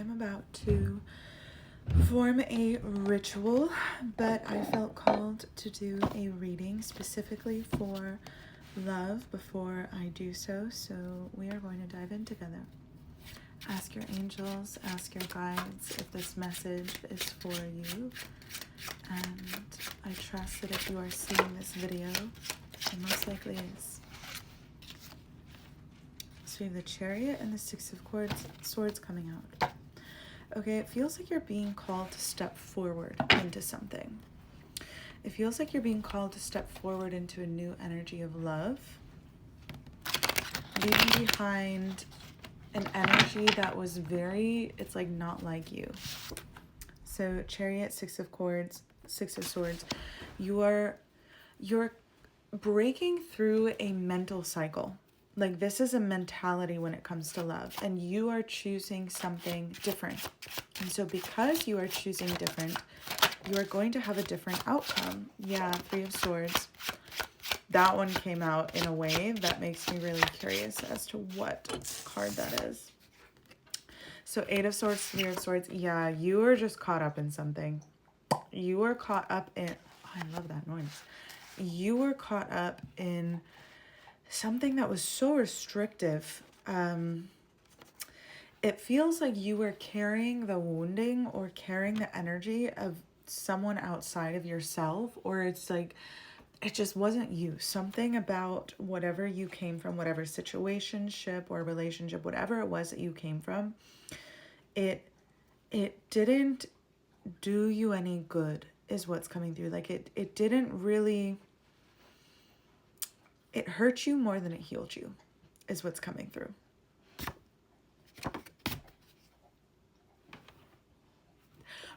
am about to form a ritual, but I felt called to do a reading specifically for love before I do so. So we are going to dive in together. Ask your angels, ask your guides if this message is for you. And I trust that if you are seeing this video, it most likely is. So we have the Chariot and the Six of Swords coming out. Okay, it feels like you're being called to step forward into something. It feels like you're being called to step forward into a new energy of love, leaving behind an energy that was it's like not like you. So Chariot, Six of Swords, you're breaking through a mental cycle. Like this is a mentality when it comes to love, and you are choosing something different. And so because you are choosing different, you are going to have a different outcome. Yeah, Three of Swords. That one came out in a way that makes me really curious as to what card that is. So Eight of Swords, Three of Swords. Yeah, you were just caught up in something. You were caught up in... Oh, I love that noise. You were caught up in something that was so restrictive. It feels like you were carrying the wounding or carrying the energy of someone outside of yourself, or it's like it just wasn't you. Something about whatever you came from, whatever situationship or relationship, whatever it was that you came from, it didn't do you any good is what's coming through. Like it didn't really, it hurt you more than it healed you is what's coming through.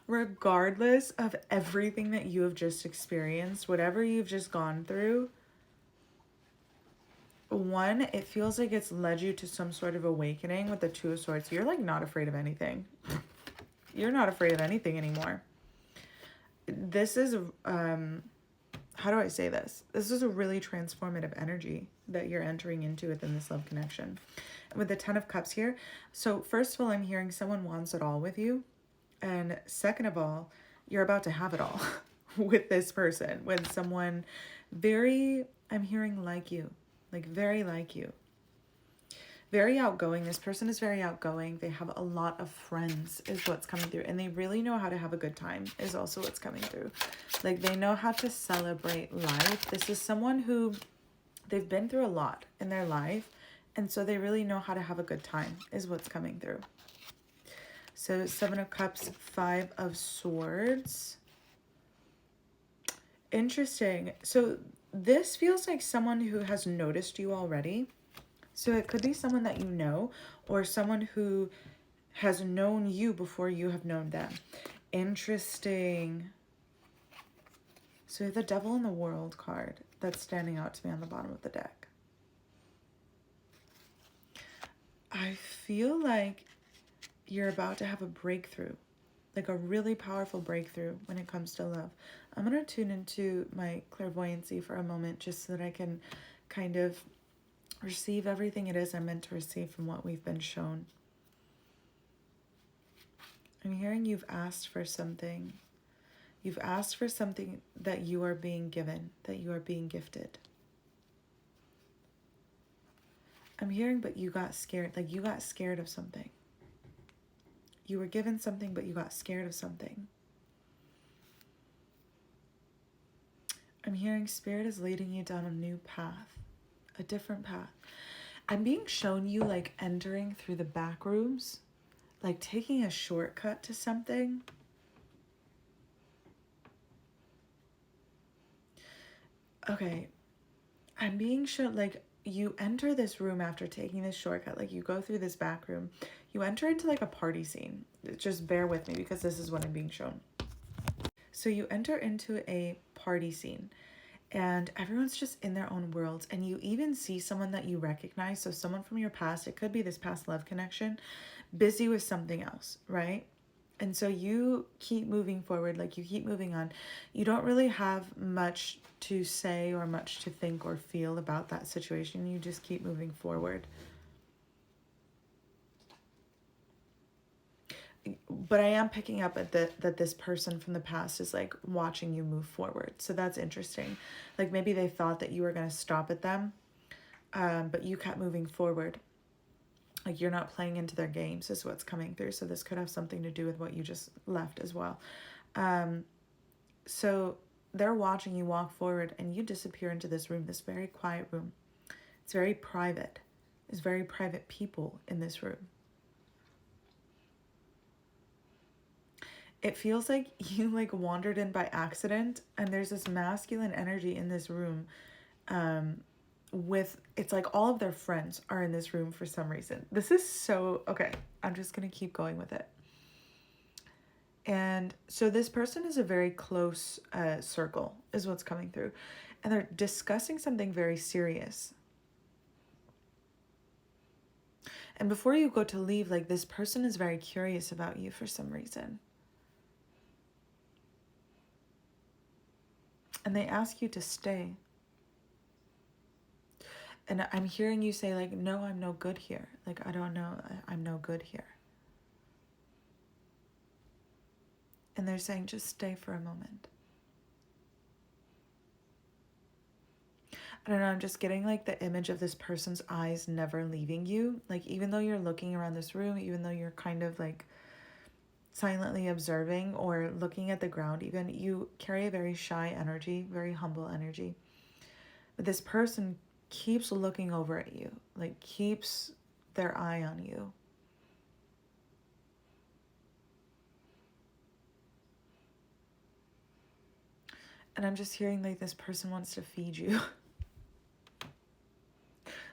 Regardless of everything that you have just experienced, whatever you've just gone through, one, it feels like it's led you to some sort of awakening with the Two of Swords. You're like not afraid of anything. You're not afraid of anything anymore. This is, how do I say this? This is a really transformative energy that you're entering into within this love connection. With the Ten of Cups here. So first of all, I'm hearing someone wants it all with you. And second of all, you're about to have it all with this person, with someone very, I'm hearing like you, like very like you. Very outgoing. This person is very outgoing. They have a lot of friends is what's coming through. And they really know how to have a good time is also what's coming through. Like they know how to celebrate life. This is someone who they've been through a lot in their life. And so they really know how to have a good time is what's coming through. So Seven of Cups, Five of Swords. Interesting. So this feels like someone who has noticed you already. So it could be someone that you know, or someone who has known you before you have known them. Interesting. So the Devil in the World card that's standing out to me on the bottom of the deck. I feel like you're about to have a breakthrough, like a really powerful breakthrough when it comes to love. I'm going to tune into my clairvoyancy for a moment just so that I can kind of receive everything it is I'm meant to receive from what we've been shown. I'm hearing you've asked for something. You've asked for something that you are being given, that you are being gifted. I'm hearing, but you got scared, like you got scared of something. You were given something, but you got scared of something. I'm hearing Spirit is leading you down a new path, a different path. I'm being shown you like entering through the back rooms, like taking a shortcut to something. Okay, I'm being shown like you enter this room after taking this shortcut, like you go through this back room, you enter into like a party scene. Just bear with me because this is what I'm being shown. So you enter into a party scene and everyone's just in their own worlds, and you even see someone that you recognize. So someone from your past, it could be this past love connection, busy with something else, right? And so you keep moving forward, like you keep moving on. You don't really have much to say or much to think or feel about that situation. You just keep moving forward. but I am picking up at that this person from the past is like watching you move forward. So that's interesting. Like maybe they thought that you were going to stop at them, but you kept moving forward. Like you're not playing into their games is what's coming through. So this could have something to do with what you just left as well. So they're watching you walk forward and you disappear into this room, this very quiet room. It's very private. There's very private people in this room. It feels like you like wandered in by accident and there's this masculine energy in this room with, it's like all of their friends are in this room for some reason. This is so, okay, I'm just going to keep going with it. And so this person is a very close circle is what's coming through. And they're discussing something very serious. And before you go to leave, like this person is very curious about you for some reason. And they ask you to stay. And I'm hearing you say like, no, I'm no good here. Like, I don't know, I'm no good here. And they're saying, just stay for a moment. I don't know, I'm just getting like the image of this person's eyes never leaving you. Like, even though you're looking around this room, even though you're kind of like silently observing or looking at the ground, even, you carry a very shy energy, very humble energy. But this person keeps looking over at you, like keeps their eye on you. And I'm just hearing like this person wants to feed you.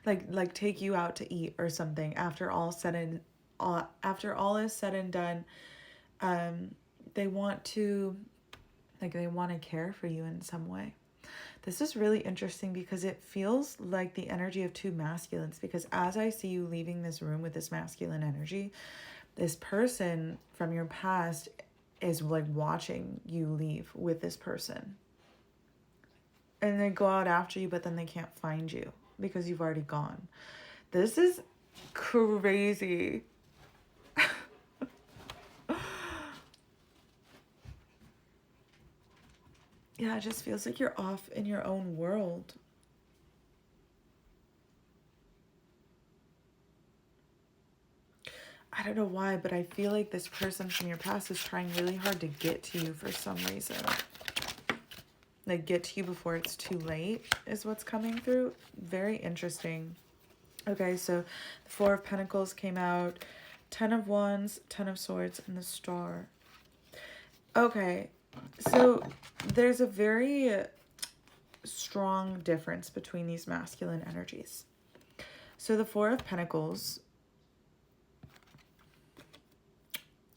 like take you out to eat or something after all is said and done. They want to care for you in some way. This is really interesting because it feels like the energy of two masculines, because as I see you leaving this room with this masculine energy, this person from your past is like watching you leave with this person. And they go out after you, but then they can't find you because you've already gone. This is crazy. Yeah, it just feels like you're off in your own world. I don't know why, but I feel like this person from your past is trying really hard to get to you for some reason. Like, get to you before it's too late is what's coming through. Very interesting. Okay, so the Four of Pentacles came out, 10 of Wands, 10 of Swords, and the Star. Okay, so there's a very strong difference between these masculine energies. So the Four of Pentacles,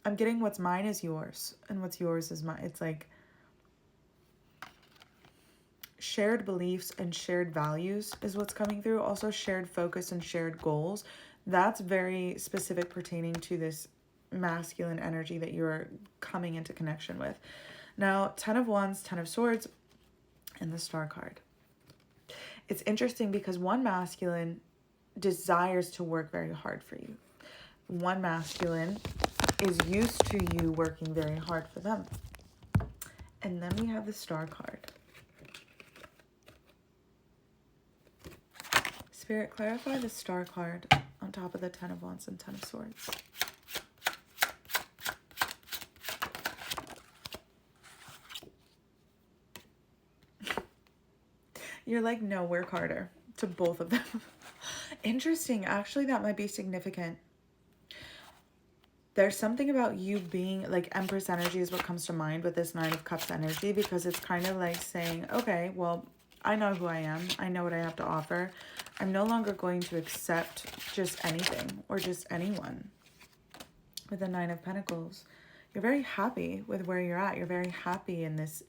I'm getting what's mine is yours and what's yours is mine. It's like shared beliefs and shared values is what's coming through. Also shared focus and shared goals. That's very specific pertaining to this masculine energy that you're coming into connection with. Now, 10 of Wands, 10 of Swords, and the Star card. It's interesting because one masculine desires to work very hard for you. One masculine is used to you working very hard for them. And then we have the Star card. Spirit, clarify the Star card on top of the 10 of Wands and 10 of Swords. You're like, no, work harder to both of them. Interesting. Actually, that might be significant. There's something about you being like Empress energy is what comes to mind with this Nine of Cups energy, because it's kind of like saying, okay, well, I know who I am. I know what I have to offer. I'm no longer going to accept just anything or just anyone. With the Nine of Pentacles, you're very happy with where you're at. You're very happy in this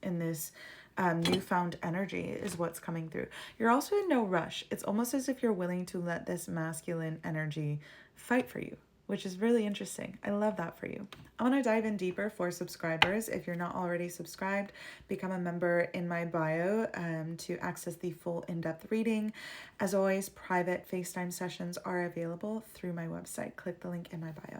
newfound energy is what's coming through. You're also in no rush. It's almost as if you're willing to let this masculine energy fight for you, which is really interesting. I love that for you. I want to dive in deeper for subscribers. If you're not already subscribed, become a member in my bio to access the full in-depth reading. As always, private FaceTime sessions are available through my website. Click the link in my bio.